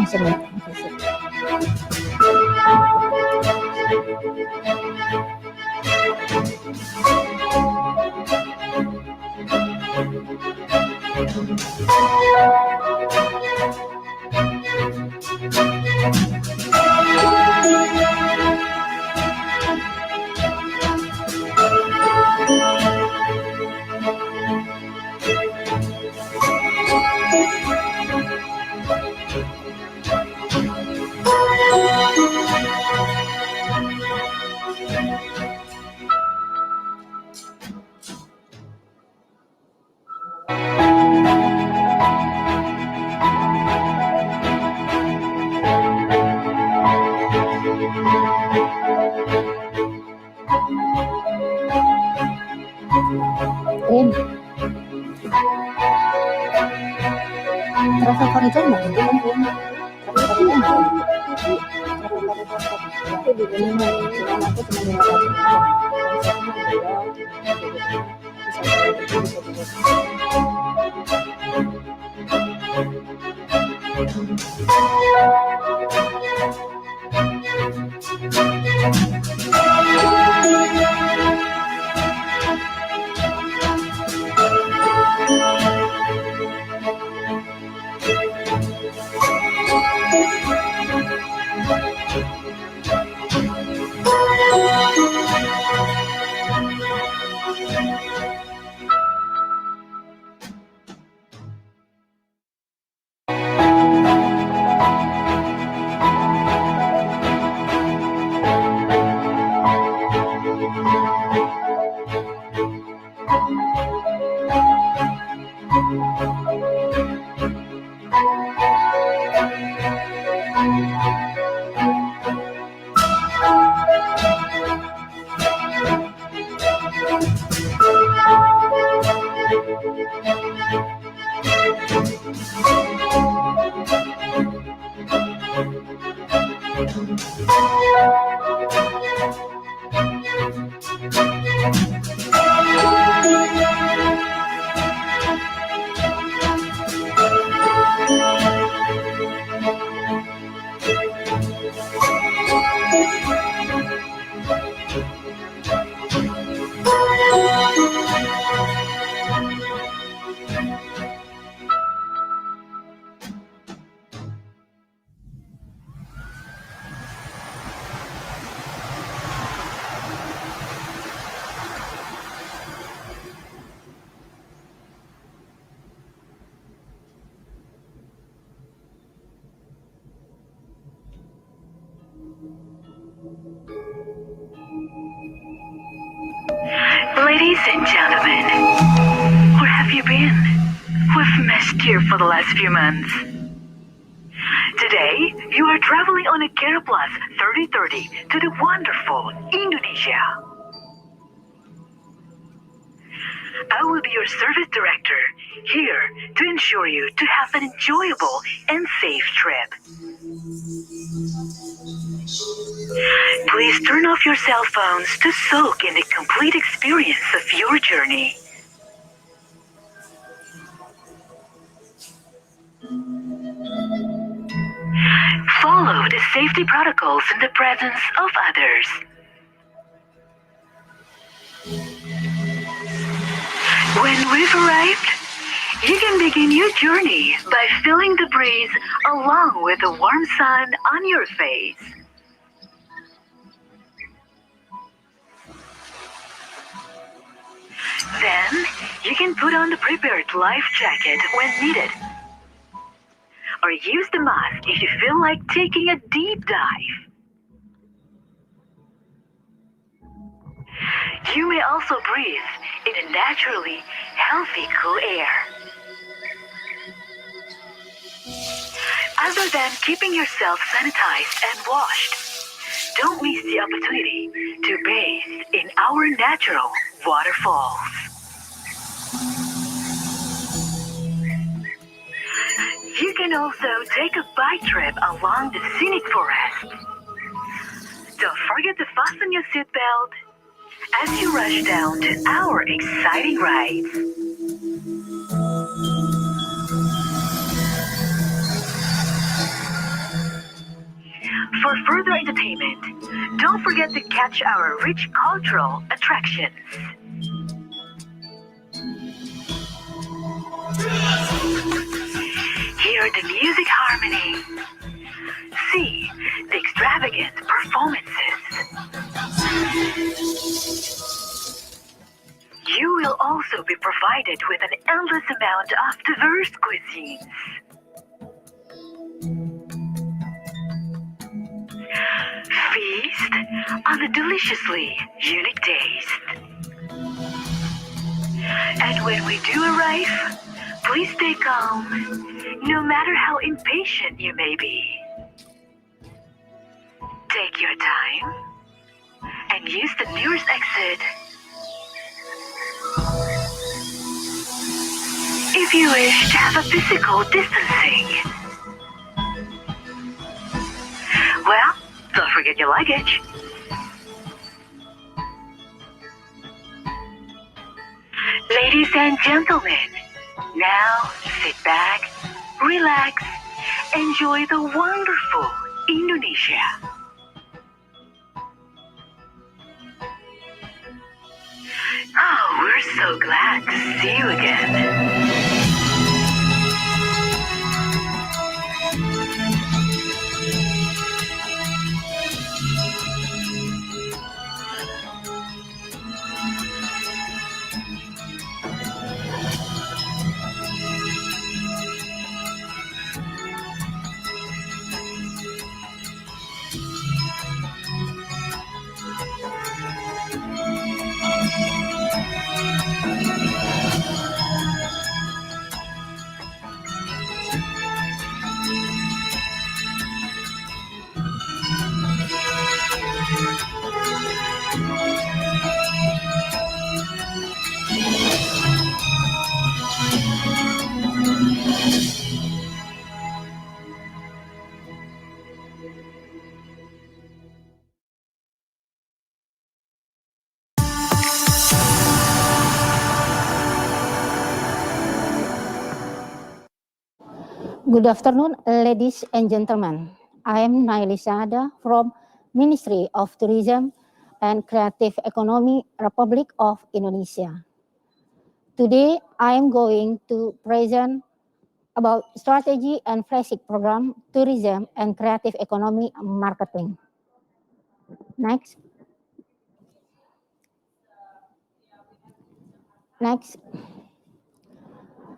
Seru ya. Oke, sip. Rin, travel corridor nggak gitu kan Rin? Travel corridor nggak gitu? Travel corridor itu di ini cuman aku cuma 15 aja. Konsepnya beliau bisa juga. Ladies and gentlemen, where have you been? We've missed you for the last few months. Today, you are traveling on a CarePlus 3030 to the wonderful Indonesia. I will be your service director, here to ensure you to have an enjoyable and safe trip. Please turn off your cell phones to soak in the complete experience of your journey. Follow the safety protocols in the presence of others. When we've arrived, you can begin your journey by feeling the breeze along with the warm sun on your face. Then, you can put on the prepared life jacket when needed. Or use the mask if you feel like taking a deep dive. You may also breathe in a naturally healthy, cool air. Other than keeping yourself sanitized and washed, don't miss the opportunity to bathe in our natural waterfalls. You can also take a bike trip along the scenic forest. Don't forget to fasten your seatbelt as you rush down to our exciting rides. For further entertainment, don't forget to catch our rich cultural attractions. Hear the music harmony. See the extravagant performances. You will also be provided with an endless amount of diverse cuisines. Feast on a deliciously unique taste. And when we do arrive, please stay calm, no matter how impatient you may be. Take your time and use the nearest exit. If you wish to have a physical distancing. Well, don't forget your luggage. Ladies and gentlemen, now sit back, relax, enjoy the wonderful Indonesia. Oh, we're so glad to see you again. Good afternoon, ladies and gentlemen. I am Naili Sada from Ministry of Tourism and Creative Economy, Republic of Indonesia. Today, I am going to present about strategy and flagship program, tourism and creative economy marketing. Next.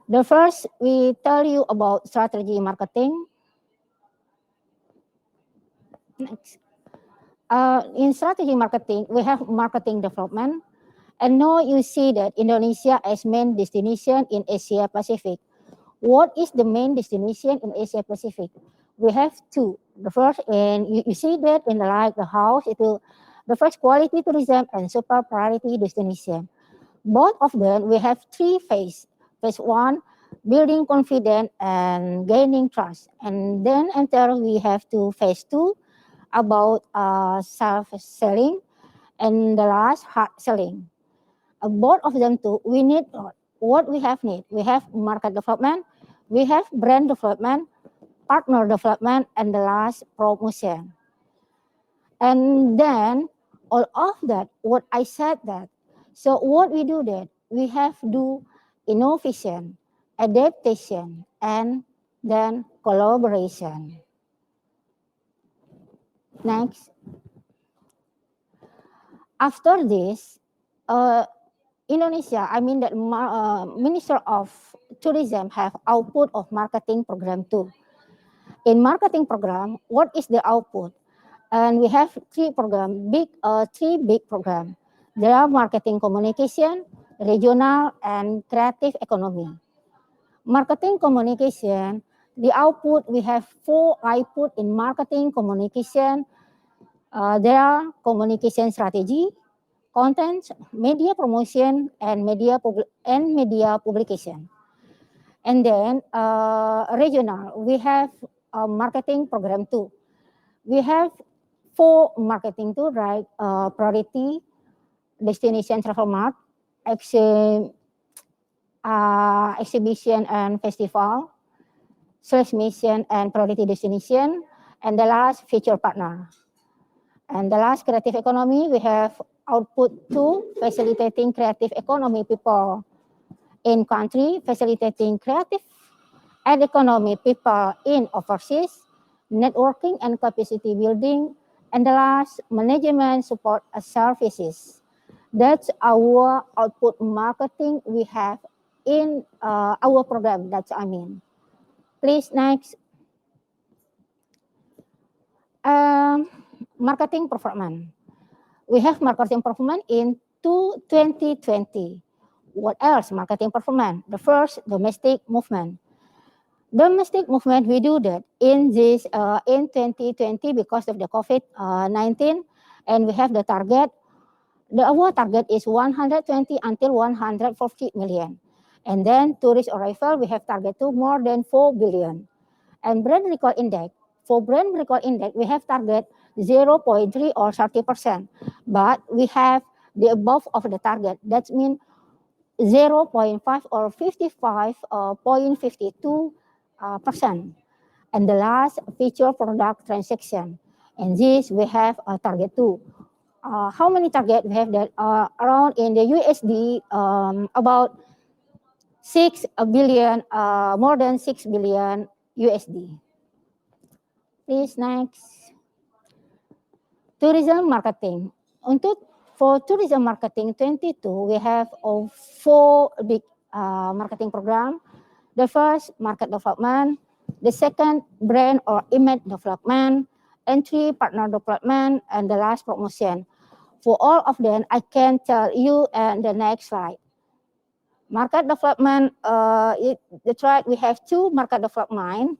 The first, we tell you about strategy marketing. Next. In strategy marketing, we have marketing development. And now you see that Indonesia as main destination in Asia Pacific. What is the main destination in Asia Pacific? We have two. The first, and you see that in the house, the first quality tourism and super priority destination. Both of them, we have three phases. Phase one, building confidence and gaining trust. And then we have to phase two, about self-selling, and the last, hard selling. Both of them too, we need what we have need. We have market development, we have brand development, partner development, and the last, promotion. And then all of that, what I said that. So what we do that, we have do innovation, adaptation, and then collaboration. Next. After this, Indonesia, I mean that Minister of Tourism have output of marketing program too. In marketing program, what is the output? And we have three big program. There are marketing communication, regional, and creative economy. Marketing communication, the output, we have 4 output in marketing communication. There are communication strategy, content, media promotion, and media publication. And then regional, we have a marketing program too. We have 4 marketing too, right? Priority, destination travel mart, exhibition and festival, sales mission and priority destination, And the last, feature partner. And the last, creative economy, we have output 2, facilitating creative economy people in country, facilitating creative and economy people in overseas, networking and capacity building, and the last, management support services. That's our output marketing we have in our program. That's I mean. Please next. Marketing performance. We have marketing performance in 2020. What else? Marketing performance. The first, domestic movement. Domestic movement, we do that in 2020 because of the COVID-19, and we have the target. Our target is 120 until 140 million. And then tourist arrival, we have target to more than 4 billion. And brand recall index, for brand recall index, we have target 0.3 or 30%. But we have the above of the target. That means 0.5 or 55.52%. And the last, feature product transaction. And this we have a target 2. How many target we have that around in the USD about 6 billion, more than 6 billion USD. Please next. Tourism marketing. For tourism marketing 22, we have 4 big marketing program. The first, market development. The second, brand or image development. Entry, partner development, and the last, promotion. For all of them, I can tell you in the next slide. Market development, that's right, we have 2 market development.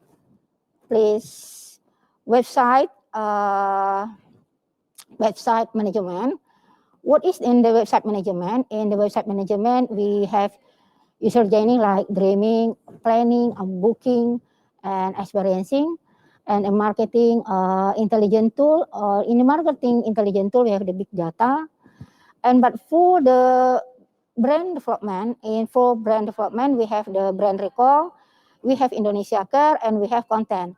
Please, website management. What is in the website management? In the website management, we have user journey like dreaming, planning, booking, and experiencing. And a marketing intelligent tool. In the marketing intelligent tool, we have the big data. But for the brand development, we have the brand recall, we have Indonesia Care, and we have content.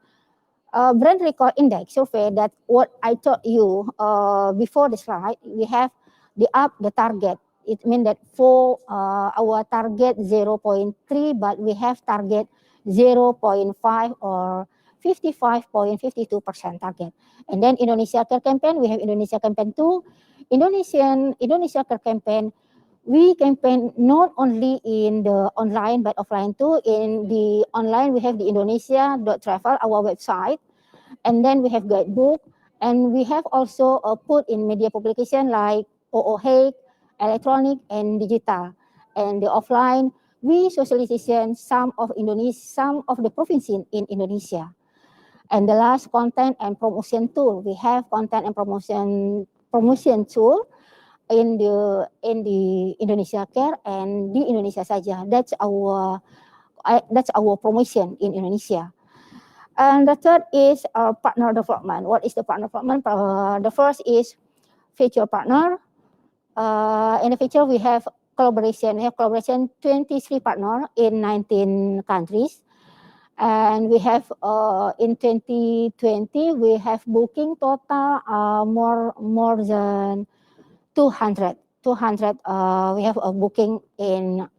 Brand recall index survey, that what I told you before the slide, we have the target. It means that for our target 0.3, but we have target 0.5 or 55.52% target. And then Indonesia Care campaign, we have Indonesia campaign 2. Indonesia Care campaign, we campaign not only in the online but offline too. In the online, we have the Indonesia.travel, our website. And then we have guidebook. And we have also put in media publication like OOH, electronic and digital. And the offline, we socialization some of the provinces in Indonesia. And the last, content and promotion tool. We have content and promotion tool in the Indonesia Care and di Indonesia saja. That's our promotion in Indonesia. And the third is partner development. What is the partner development? The first is feature partner. In the feature, we have collaboration. We have collaboration 23 partner in 19 countries. And we have in 2020, we have booking total more than 200. We have a booking in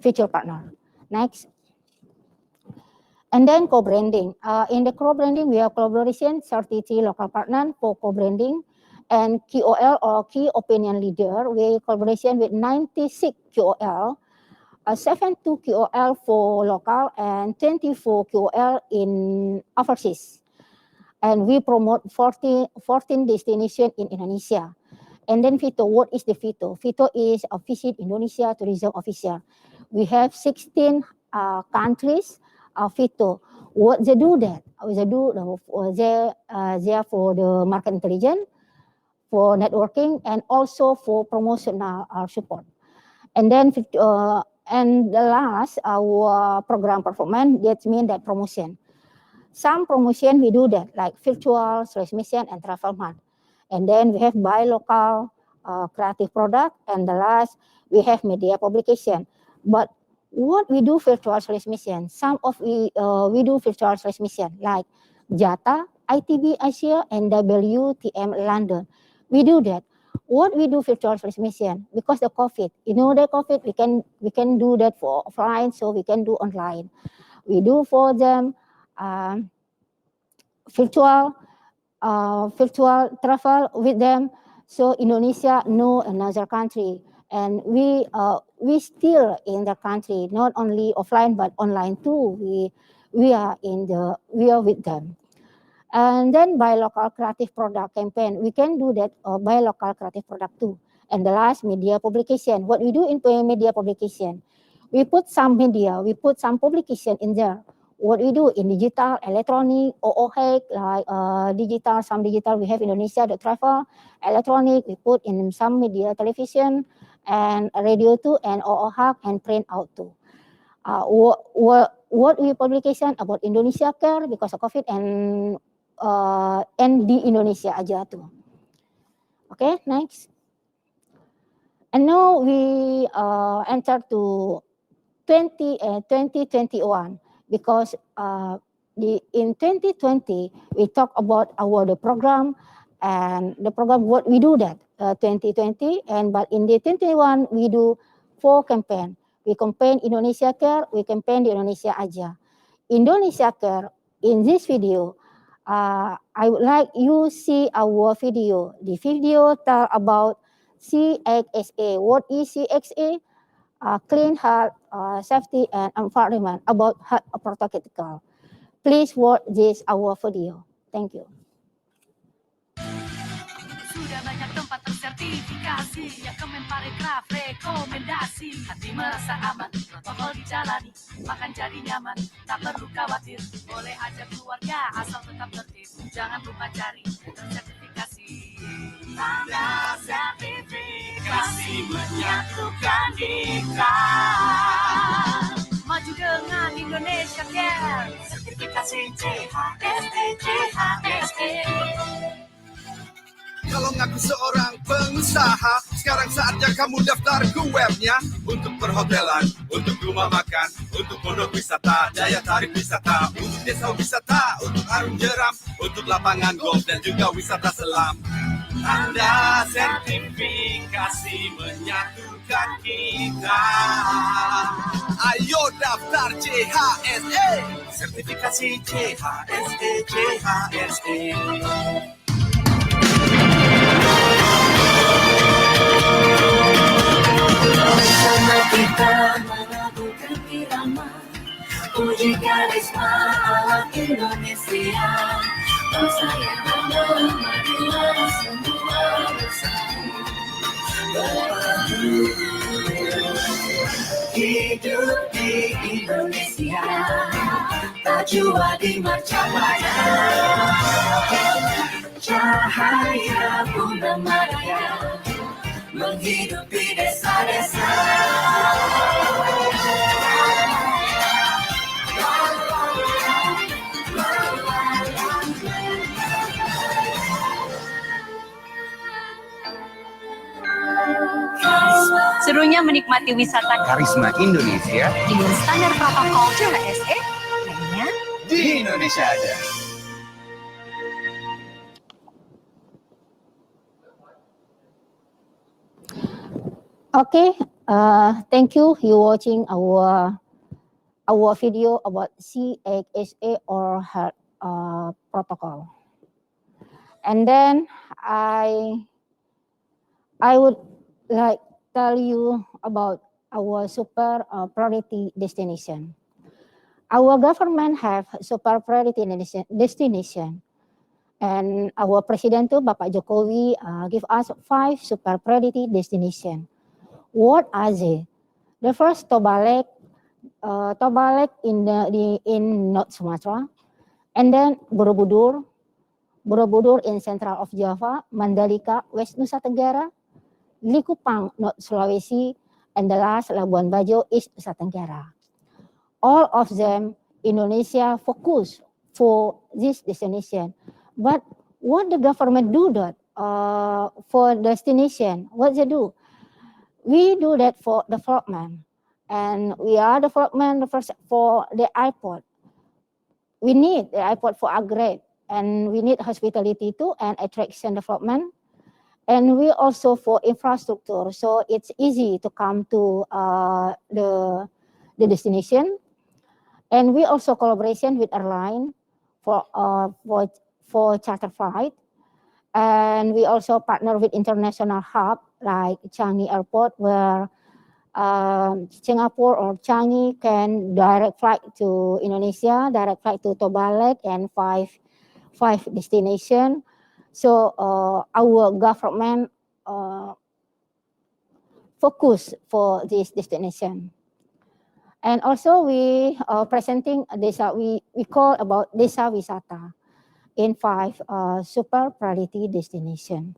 feature partner. Next. And then co-branding. In the co-branding, we have collaboration 33 local partners for co-branding. And KOL or key opinion leader, we collaboration with 96 KOL. 72 KOL for local and 24 KOL in overseas. And we promote 14 destinations in Indonesia. And then VITO, what is the VITO? VITO is a Visit Indonesia Tourism Official. We have 16 countries VITO. What they do that? They are for the market intelligence, for networking, and also for promotional support. And then and the last, our program performance, that means that promotion. Some promotion we do that, like virtual, transmission, and travel mart. And then we have buy local, creative product, and the last, we have media publication. But what we do virtual transmission, we do virtual transmission, like JATA, ITB Asia, and WTM London. We do that. What we do virtual transmission because the COVID, the COVID, we can do that for offline, so we can do online. We do for them virtual travel with them, so Indonesia know another country, and we still in the country, not only offline but online too. We are with them. And then by local creative product campaign, we can do that by local creative product too. And the last, media publication. What we do in media publication, we put some media, we put some publication in there. What we do in digital, electronic, OOH, like digital, some digital we have Indonesia, the travel, electronic, we put in some media, television, and radio too, and OOH, and print out too. What we publication about Indonesia Care because of COVID and di Indonesia aja tuh. Okay, next. And now we enter to 2021 because in 2020 we talk about the program and the program what we do that 2020, and but in the 2021 we do 4 campaign. We campaign Indonesia Care, we campaign di Indonesia aja. Indonesia Care, in this video, I would like you see our video. The video tell about CXA. What is CXA? Clean heart, safety, and environment, about heart protocol. Please watch this our video. Thank you. Sudah banyak tempat tersertifikasi yang Kemenparekraf rekomendasi. Hati merasa aman, protokol dijalani, makan jadi nyaman, tak perlu khawatir. Boleh ajak keluarga asal tetap tertib. Jangan lupa cari tersertifikasi. Tanda sertifikasi menyatukan kita. Maju dengan Indonesia Care. Sertifikasi CHSE. Kalau ngaku seorang pengusaha, sekarang saatnya kamu daftar ke webnya. Untuk perhotelan, untuk rumah makan, untuk pondok wisata, daya tarik wisata, untuk desa wisata, untuk arung jeram, untuk lapangan golf dan juga wisata selam. Tanda sertifikasi menyatukan kita. Ayo daftar CHSE. Sertifikasi CHSE. Bersama kita melakukan irama, uji karisma alam Indonesia. Bangsa yang marilah semua bersatu. Hidup di Indonesia, Tajwa di Marcamaya. Cahaya Purnamaya menghidupi desa-desa. Serunya menikmati wisata Karisma Indonesia dengan standar protokol CHSE, lainnya di Indonesia aja. Okay, thank you. You watching our video about CXA or health protocol. And then I would like tell you about our super priority destination. Our government have super priority destination. And our President Bapak Jokowi give us 5 super priority destination. What are they? The first, Tobalek in North Sumatra, and then Borobudur in central of Java, Mandalika, West Nusa Tenggara, Likupang, North Sulawesi, and the last Labuan Bajo, East Nusa Tenggara. All of them, Indonesia focus for this destination. But what the government do that for destination? What they do? We do that for development, and we are development first for the airport. we need the airport for upgrade, and we need hospitality too and attraction development. And we also for infrastructure, so it's easy to come to the destination. And we also collaboration with airline for charter flight. And we also partner with international hub like Changi Airport, where Singapore or Changi can direct flight to Indonesia, direct flight to Toba Lake, and five destination. So our government focus for this destination. And also we presenting desa, we call about desa wisata in 5 super priority destination.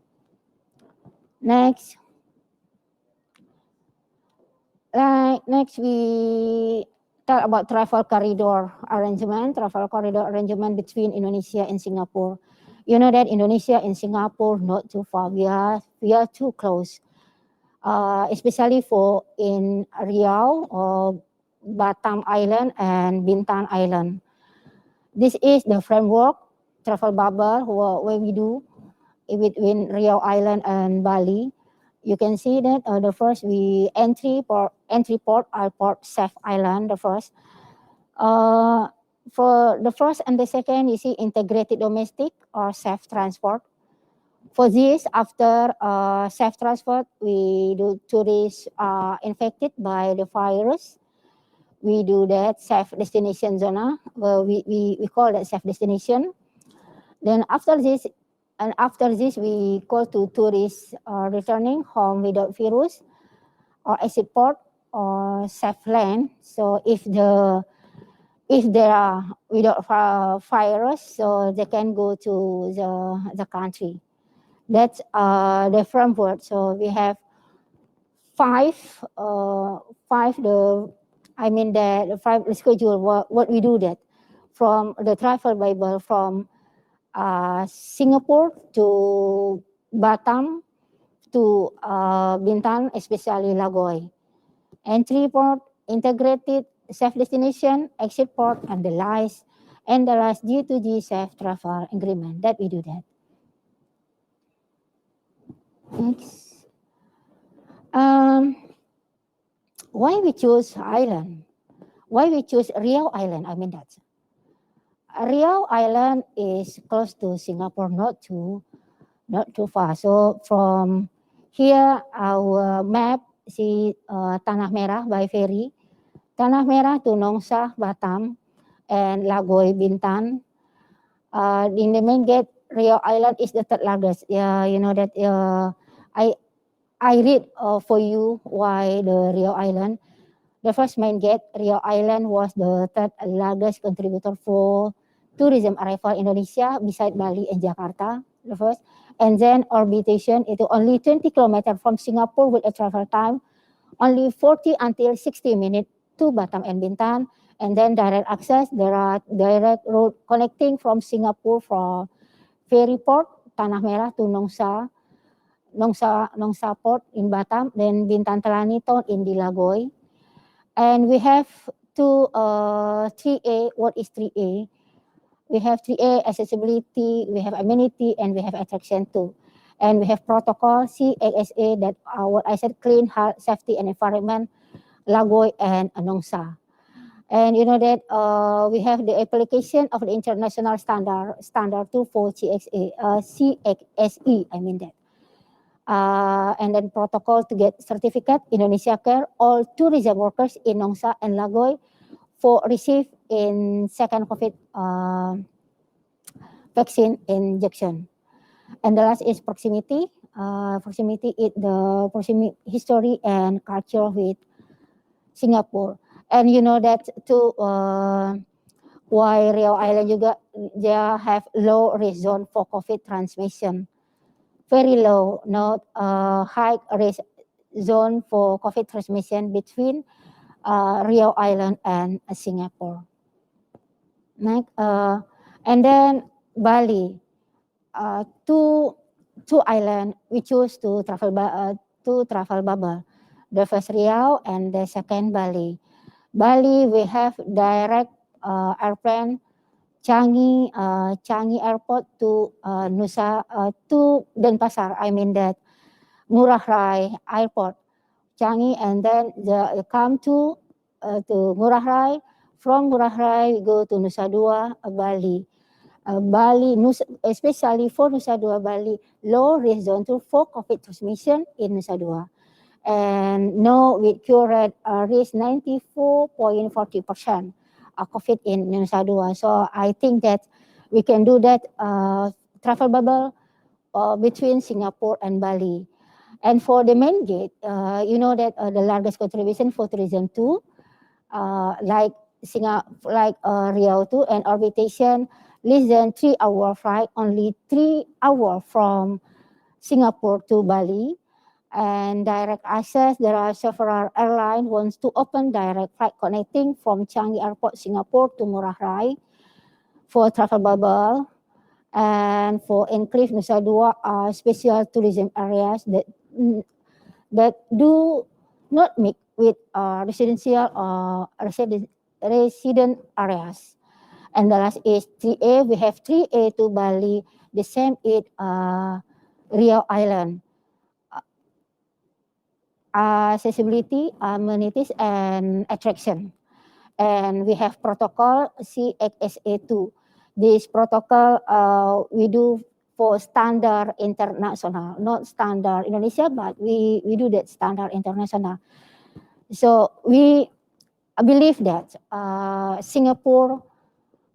Next. Next we talk about travel corridor arrangement between Indonesia and Singapore. You know that Indonesia and Singapore not too far, we are too close, especially for in Riau or Batam Island and Bintan Island. This is the framework travel bubble where we do between Riau Island and Bali. You can see that the first we entry port airport Safe Island, the first. For the first and the second, you see integrated domestic or safe transport. For this, after safe transport, we do tourists infected by the virus. We do that safe destination zona, where we call that safe destination. Then after this, we call to tourists returning home without virus or exit port or safe land. So if they are without virus, so they can go to the country. That's the framework. So we have five schedule what we do that from the travel Bible from Singapore to Batam to Bintan, especially Lagoy. Entry port, integrated safe destination, exit port, and the last G2G safe travel agreement that we do that. Next. Why we choose island? Why we choose Riau Island? I mean that. Riau Island is close to Singapore, not too far. So from here, our map see Tanah Merah by ferry, Tanah Merah to Nongsa, Batam, and Lagoy, Bintan. In the main gate, Riau Island is the third largest. Yeah, you know that. I read for you why the Riau Island. The first main gate, Riau Island was the third largest contributor for tourism arrival Indonesia beside Bali and Jakarta, the first. And then orbitation, itu only 20 kilometers from Singapore with a travel time, only 40 until 60 minutes to Batam and Bintan. And then direct access, there are direct road connecting from Singapore from ferry port, Tanah Merah to Nongsa port in Batam, then Bintan Telani town in Lagoy. And we have 3A. What is 3A? We have 3A, accessibility, we have amenity, and we have attraction too. And we have protocol, CASA, that what I said, clean, health, safety, and environment, Lagoy and Nongsa. And you know that we have the application of the international standard 2 for CXA, CXSE, I mean that. And then protocol to get certificate, Indonesia Care, all tourism workers in Nongsa and Lagoy for receive in second COVID vaccine injection. And the last is proximity. Proximity is the proximity history and culture with Singapore. And you know that too, why Riau Island juga, they have low risk zone for COVID transmission. Very low, not high risk zone for COVID transmission between Riau Island and Singapore. Next, and then Bali, two island we choose to travel bubble. The first Riau and the second Bali. Bali we have direct airplane Changi Airport to to Denpasar. I mean that Ngurah Rai Airport, Changi, and then come to Ngurah Rai. From Ngurah Rai, we go to Nusa Dua, Bali. Especially for Nusa Dua Bali, low risk zone for COVID transmission in Nusa Dua. And now with cure rate reach 94.40% COVID in Nusa Dua. So I think that we can do that travel bubble between Singapore and Bali. And for the main gate, you know that the largest contribution for tourism too, like Riau too, and orbitation less than 3-hour flight, only 3 hours from Singapore to Bali. And direct access, there are several airlines wants to open direct flight connecting from Changi Airport, Singapore to Ngurah Rai for travel bubble. And for enclave Nusa Dua are special tourism areas that do not mix with residential or resident areas. And the last is 3A. We have 3A to Bali. The same is Riau Island. Accessibility, amenities, and attraction. And we have protocol CXSA2. This protocol we do for standard international, not standard Indonesia, but we do that standard international. So we believe that Singapore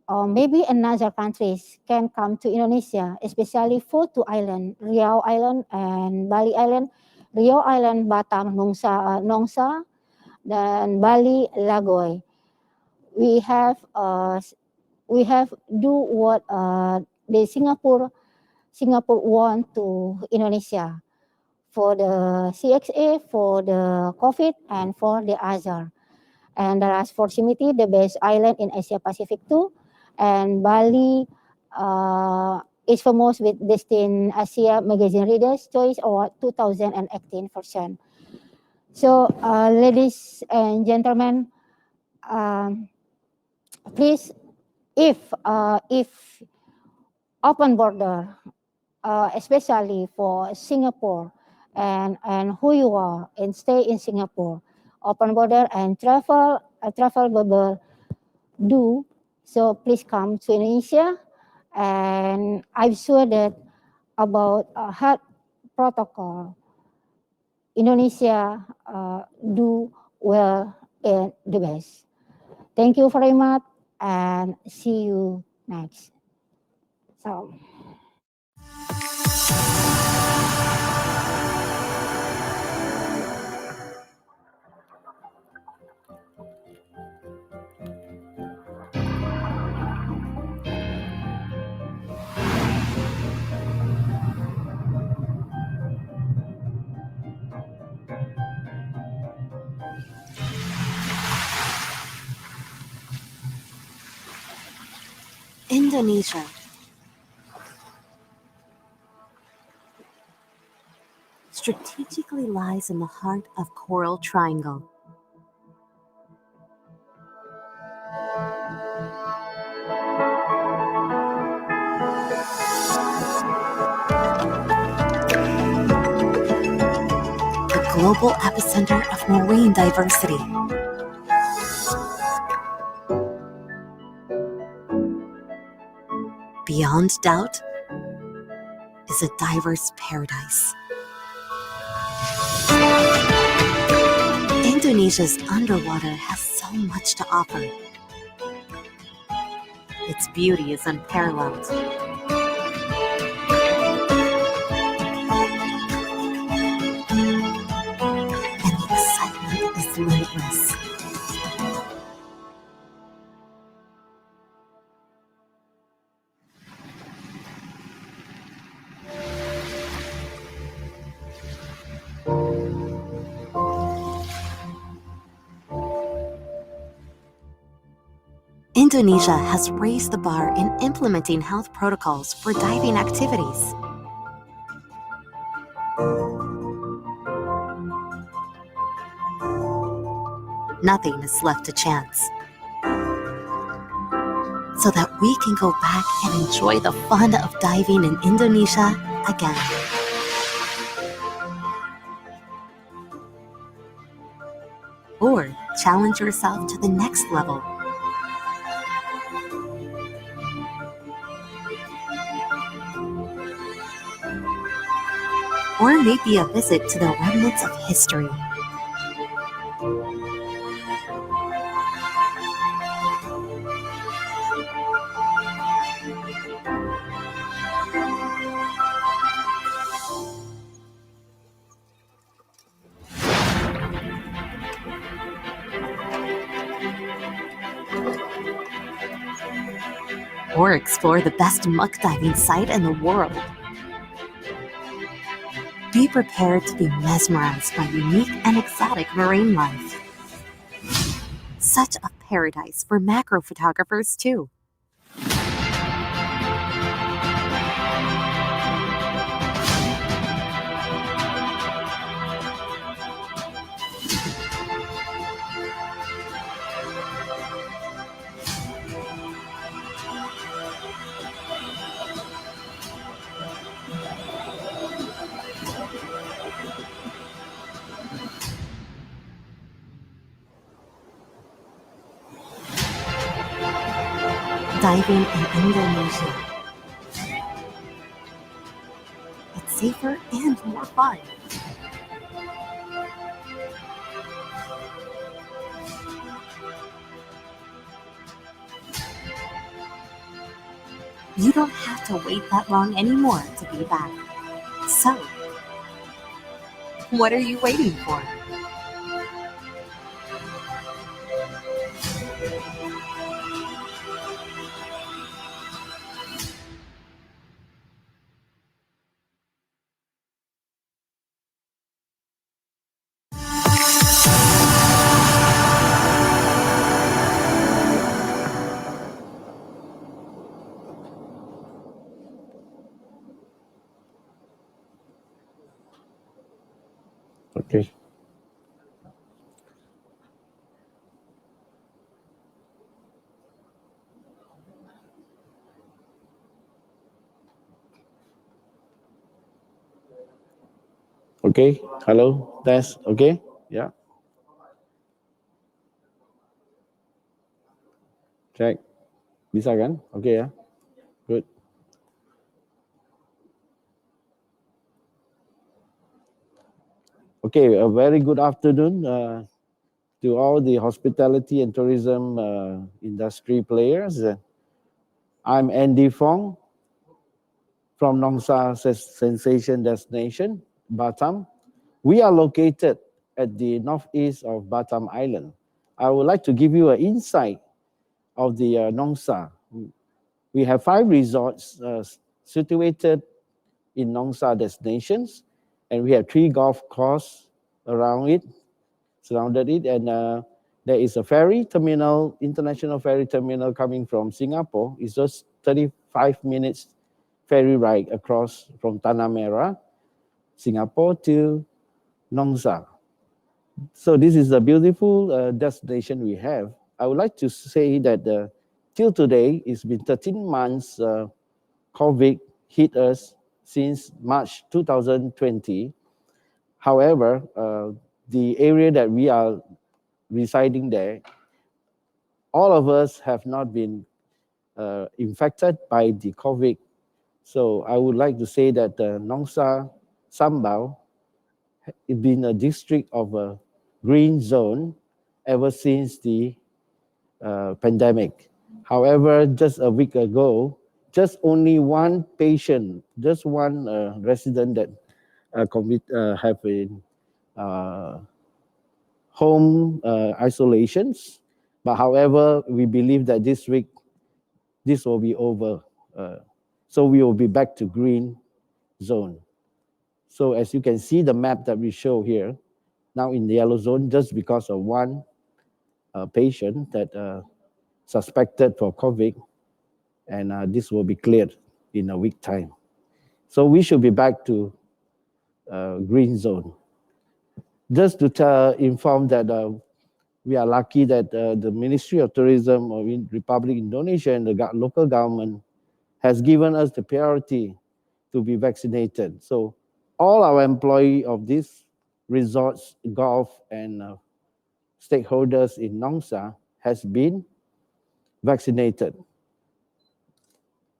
or maybe another countries can come to Indonesia, especially for two islands, Riau Island and Bali Island. Riau Island, Batam, Nongsa, dan Bali, Lagoy. We have do what the Singapore want to Indonesia for the CXA, for the COVID, and for the other. And the last proximity, the best island in Asia Pacific too. And Bali is famous with Destin Asia Magazine Readers Choice Award 2018 version. So, ladies and gentlemen, please, if open border, especially for Singapore, and who you are and stay in Singapore, open border and travel bubble do. So please come to Indonesia, and I'm sure that about health protocol, Indonesia do well and the best. Thank you very much, and see you next. So. Indonesia. Strategically lies in the heart of Coral Triangle. The global epicenter of marine diversity. Beyond doubt is a diverse paradise. Indonesia's underwater has so much to offer. Its beauty is unparalleled. And the excitement is limitless. Indonesia has raised the bar in implementing health protocols for diving activities. Nothing is left to chance. so that we can go back and enjoy the fun of diving in Indonesia again. Or challenge yourself to the next level. Or maybe a visit to the remnants of history. Or explore the best muck diving site in the world. Be prepared to be mesmerized by unique and exotic marine life. Such a paradise for macro photographers too. Diving in Indonesia. It's safer and more fun. You don't have to wait that long anymore to be back. So, what are you waiting for? Okay. Okay. Hello. Test. Okay. Yeah. Check. Bisa kan? Okay ya. Good. Okay. A very good afternoon to all the hospitality and tourism industry players. I'm Andy Fong from Nongsa Sensation Destination, Batam. We are located at the northeast of Batam Island. I would like to give you an insight of the Nongsa. We have 5 resorts situated in Nongsa destinations, and we have 3 golf courses around it, surrounded it, and there is a ferry terminal, international ferry terminal coming from Singapore. It's just 35 minutes ferry ride across from Tanah Merah, Singapore to Nongsa. So this is a beautiful destination we have. I would like to say that till today, it's been 13 months COVID hit us since March 2020. However, the area that we are residing there, all of us have not been infected by the COVID. So I would like to say that Nongsa Sambal has been a district of a green zone ever since the pandemic. However, just a week ago, just only one patient, just one resident that have been home isolations. But however, we believe that this week, this will be over. So we will be back to green zone. So as you can see the map that we show here, now in the yellow zone, just because of one patient that suspected for COVID, and this will be cleared in a week time. So we should be back to green zone. Just to inform that we are lucky that the Ministry of Tourism of Republic Indonesia and the local government has given us the priority to be vaccinated. So all our employees of these resorts, golf, and stakeholders in Nongsa has been vaccinated.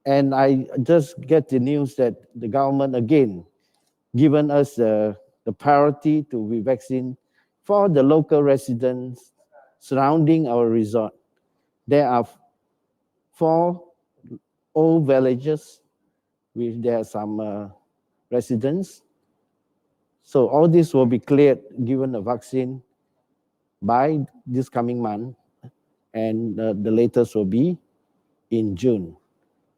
And I just get the news that the government again given us the priority to be vaccinated for the local residents surrounding our resort. There are 4 old villages with there are some residents. So all this will be cleared, given a vaccine by this coming month, and the latest will be in June.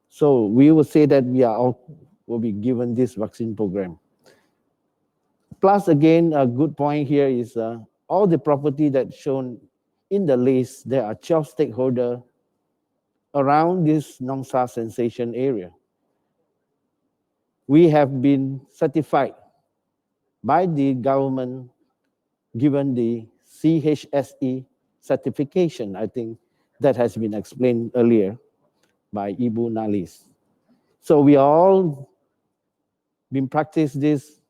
So we will say that we are all will be given this vaccine program. Plus, again, a good point here is all the property that's shown in the list, there are 12 stakeholders around this Nongsa Sensation area. We have been certified by the government, given the CHSE certification. I think that has been explained earlier by Ibu Nalis. So we all been practice this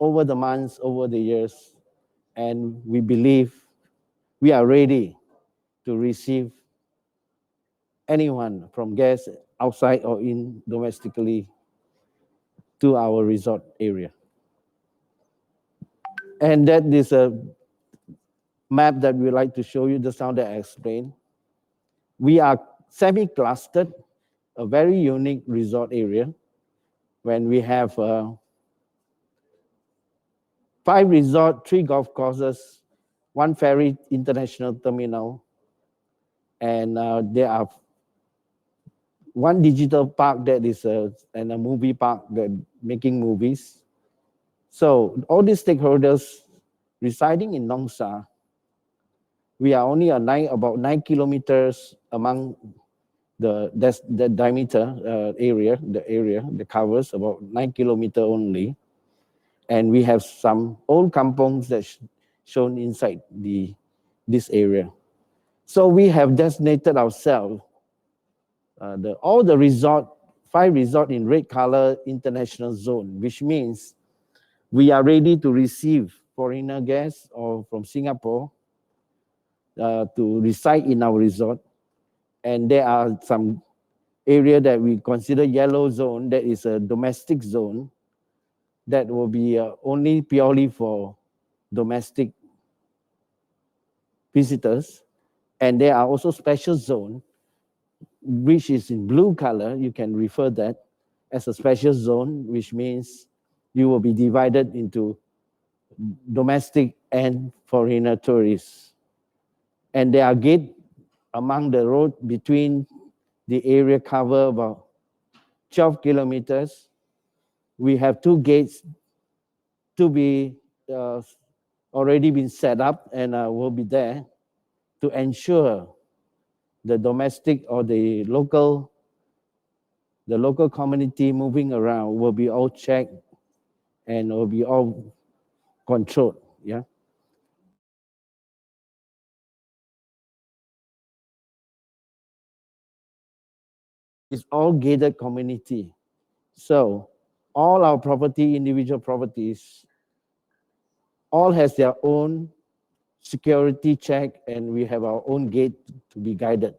over the months, over the years, and we believe we are ready to receive anyone from guests outside or in domestically to our resort area. And that is a map that we like to show you, just now that I explained. We are semi-clustered, a very unique resort area, when we have 5 resorts, 3 golf courses, 1 ferry international terminal, and there are 1 digital park that is and a movie park that making movies. So all these stakeholders residing in Nongsa, we are only about 9 kilometers among the diameter area, the area that covers about 9 kilometers only. And we have some old kampongs that shown inside this area. So we have designated ourselves, all the resort, 5 resort in red color international zone, which means we are ready to receive foreigner guests or from Singapore to reside in our resort. And there are some area that we consider yellow zone, that is a domestic zone, that will be only purely for domestic visitors. And there are also special zone, which is in blue color. You can refer that as a special zone, which means you will be divided into domestic and foreigner tourists. And there are gates among the road between the area cover about 12 kilometers. We have 2 gates to be already been set up and will be there to ensure the domestic or the local community moving around will be all checked and will be all controlled. Yeah. It's all gated community. So all our property, individual properties, all has their own security check, and we have our own gate to be guided.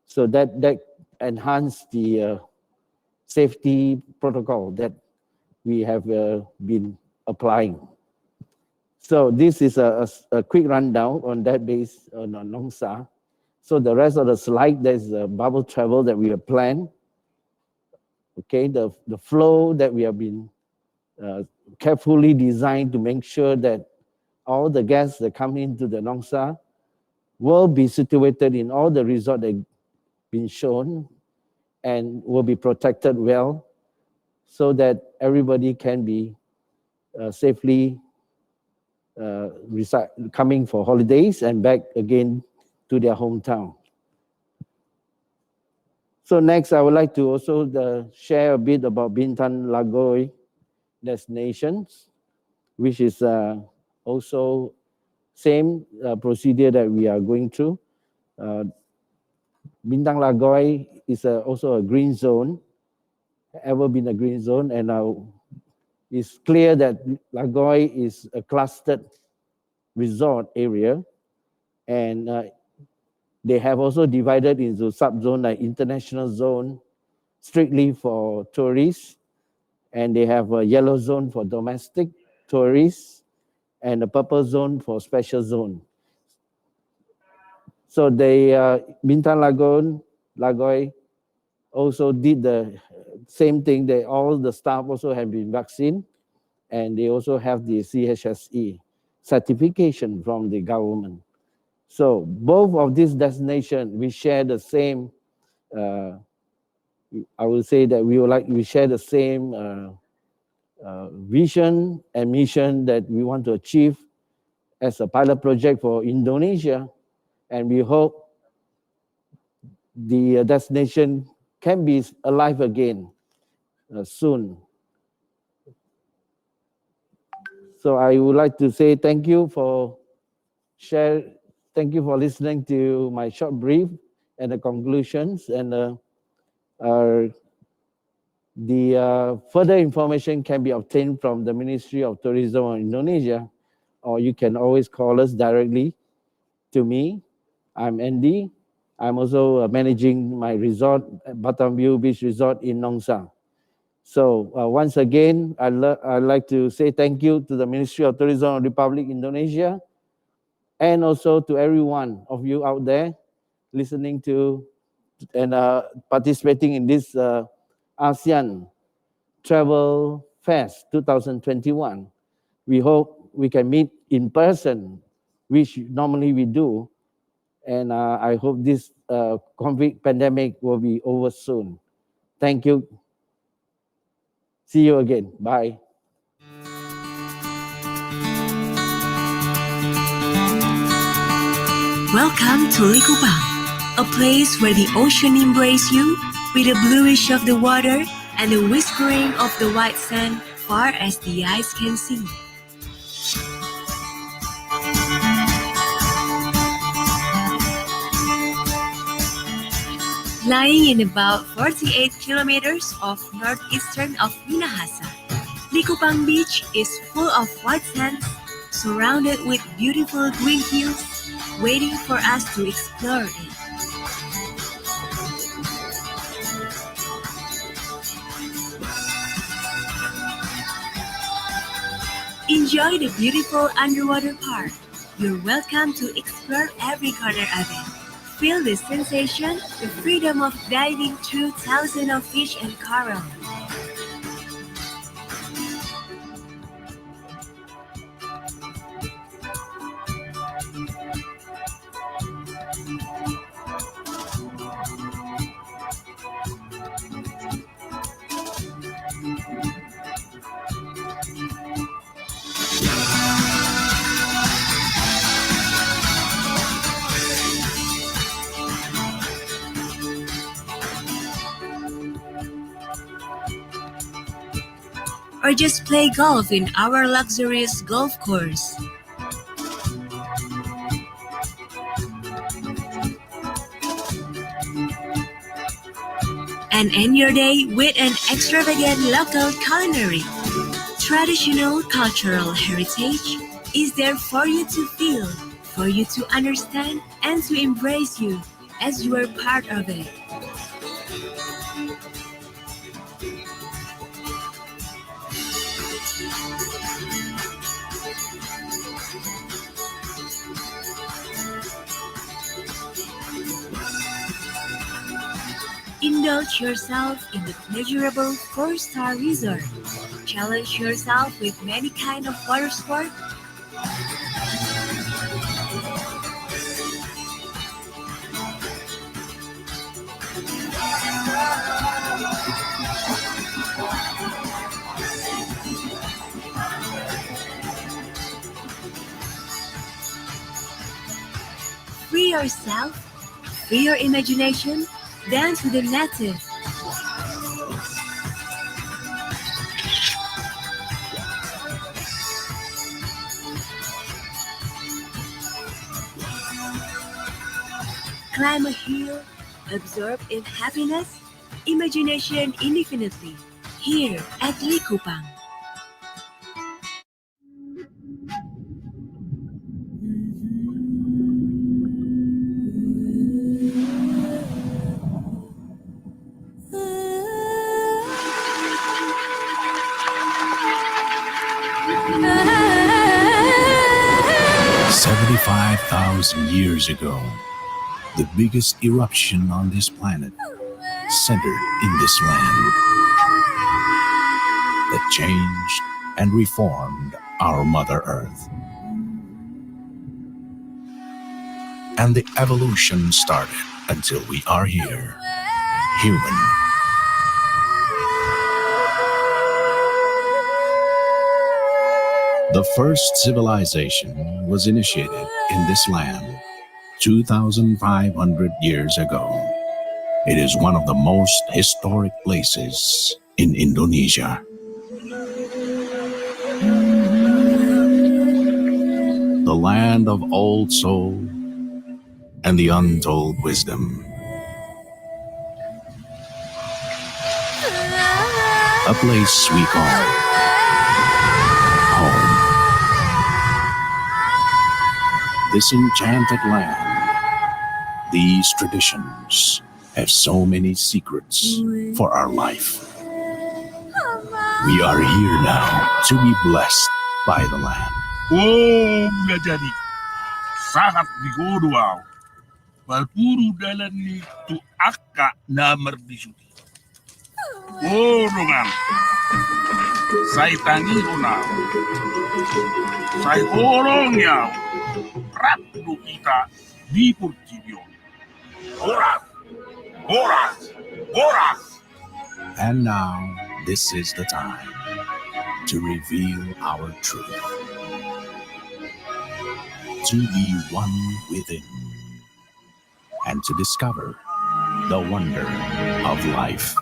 So that enhance the safety protocol that we have been applying. So this is a quick rundown on that base on Nongsa. So the rest of the slide, there's a bubble travel that we have planned. Okay, the flow that we have been carefully designed to make sure that all the guests that come into the Nongsa will be situated in all the resorts that have been shown and will be protected well, so that everybody can be safely coming for holidays and back again to their hometown. So next, I would like to also share a bit about Bintan Lagoy destinations, which is also same procedure that we are going through. Bintang Lagoy is also a green zone, ever been a green zone, and it's clear that Lagoy is a clustered resort area, and they have also divided into sub-zone like international zone, strictly for tourists, and they have a yellow zone for domestic tourists, and a purple zone for special zone. So Bintang Lagoy also did the same thing. All the staff also have been vaccinated, and they also have the CHSE certification from the government. So both of these destinations, we share the same, I would say that we share the same vision and mission that we want to achieve as a pilot project for Indonesia. And we hope the destination can be alive again soon. So I would like to say thank you for listening to my short brief and the conclusions. And the further information can be obtained from the Ministry of Tourism of Indonesia, or you can always call us directly to me. I'm Andy. I'm also managing my resort, Batam View Beach Resort in Nong Sang. So once again, I'd like to say thank you to the Ministry of Tourism of Republic Indonesia, and also to every one of you out there listening to and participating in this ASEAN Travel Fest 2021. We hope we can meet in person, which normally we do. And I hope this COVID pandemic will be over soon. Thank you. See you again. Bye. Welcome to Likupang, a place where the ocean embraces you with the bluish of the water and the whispering of the white sand far as the eyes can see. Lying in about 48 kilometers off northeastern of Minahasa, Likupang Beach is full of white sands, surrounded with beautiful green hills, waiting for us to explore it. Enjoy the beautiful underwater park. You're welcome to explore every corner of it. Feel the sensation, the freedom of diving through thousands of fish and coral. Or just play golf in our luxurious golf course. And end your day with an extravagant local culinary. Traditional cultural heritage is there for you to feel, for you to understand, and to embrace you as you are part of it. Indulge yourself in the pleasurable 4-star resort. Challenge yourself with many kinds of water sports. Free yourself, free your imagination, dance with the native. Climb a hill, absorb in happiness, imagination infinitely. Here at Likupang. Years ago, the biggest eruption on this planet centered in this land that changed and reformed our Mother Earth. And the evolution started until we are here, human. The first civilization was initiated in this land 2,500 years ago. It is one of the most historic places in Indonesia. The land of old soul and the untold wisdom. A place we call home. This enchanted land, these traditions have so many secrets for our life. We are here now to be blessed by the land. Oh, jadi sangat digodoh. Balpuru dalan ni tu akka na marbisuti. Oh, nungan. Say tangi ko na. Say horong yaw. Ratu kita di Purkibyon. Oras! Oras! Oras! And now, this is the time to reveal our truth. To be one within. And to discover the wonder of life.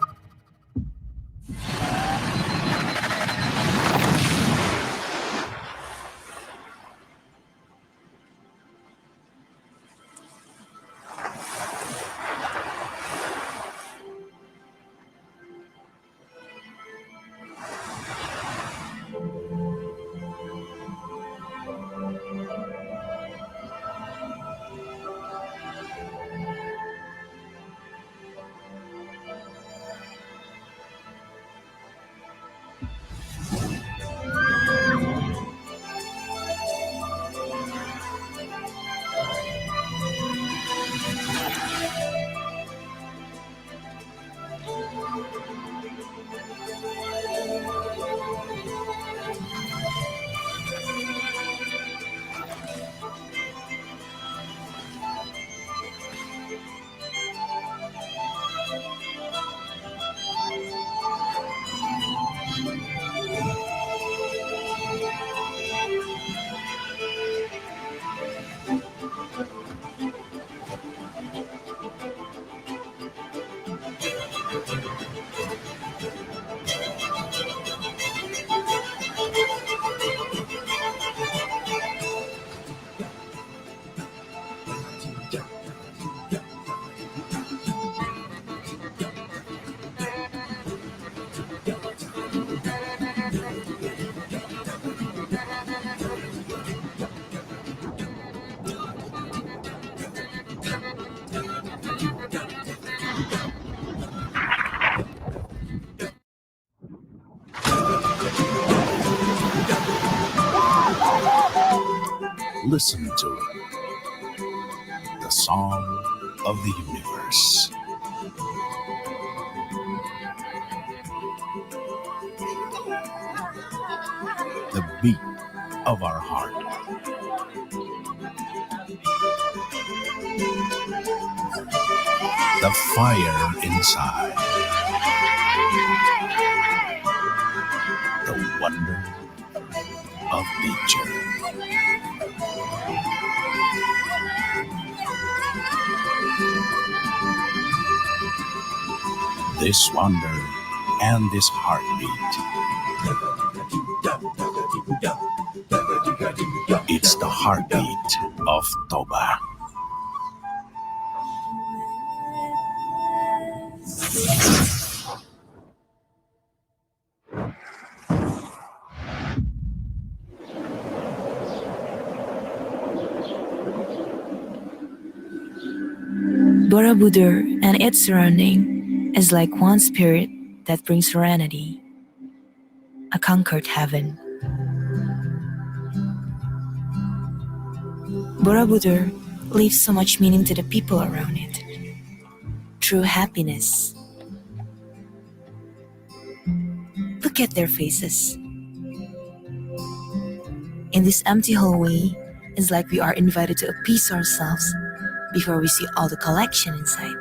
Listen to it. The song of the universe. The beat of our heart. The fire inside. The wonder of nature. This wonder and this heartbeat. It's the heartbeat of Toba. Borobudur and its surrounding is like one spirit that brings serenity, a conquered heaven. Borobudur leaves so much meaning to the people around it. True happiness. Look at their faces. In this empty hallway, it's like we are invited to appease ourselves before we see all the collection inside.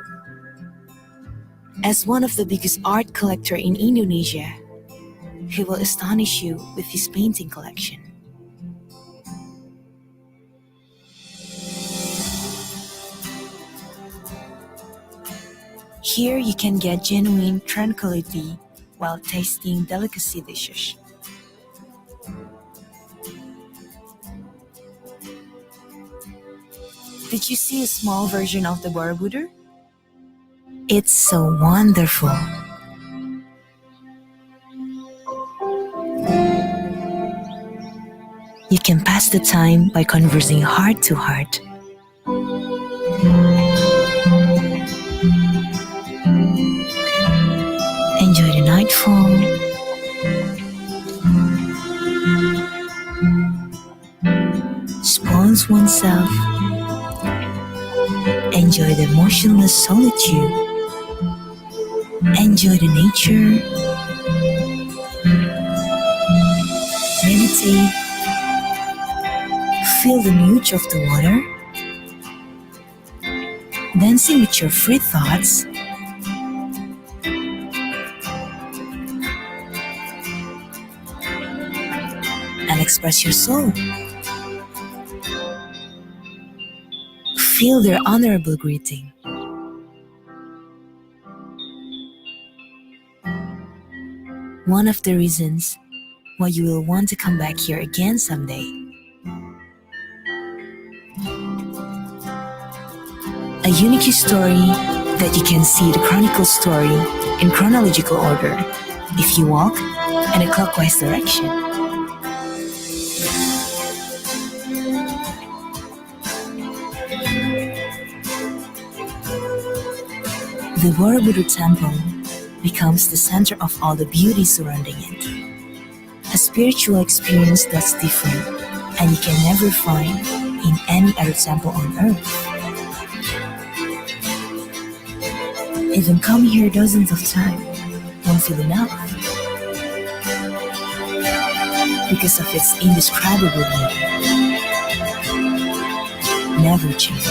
As one of the biggest art collector in Indonesia, he will astonish you with his painting collection. Here you can get genuine tranquility while tasting delicacy dishes. Did you see a small version of the Borobudur? It's so wonderful. You can pass the time by conversing heart to heart. Enjoy the nightfall. Spawns oneself. Enjoy the motionless solitude. Enjoy the nature. Meditate. Feel the mute of the water. Dancing with your free thoughts. And express your soul. Feel their honorable greeting. One of the reasons why you will want to come back here again someday. A unique story that you can see the chronicle story in chronological order if you walk in a clockwise direction. The Borobudur temple becomes the center of all the beauty surrounding it. A spiritual experience that's different and you can never find in any other temple on earth. Even come here dozens of times won't feel enough because of its indescribable beauty. Never change.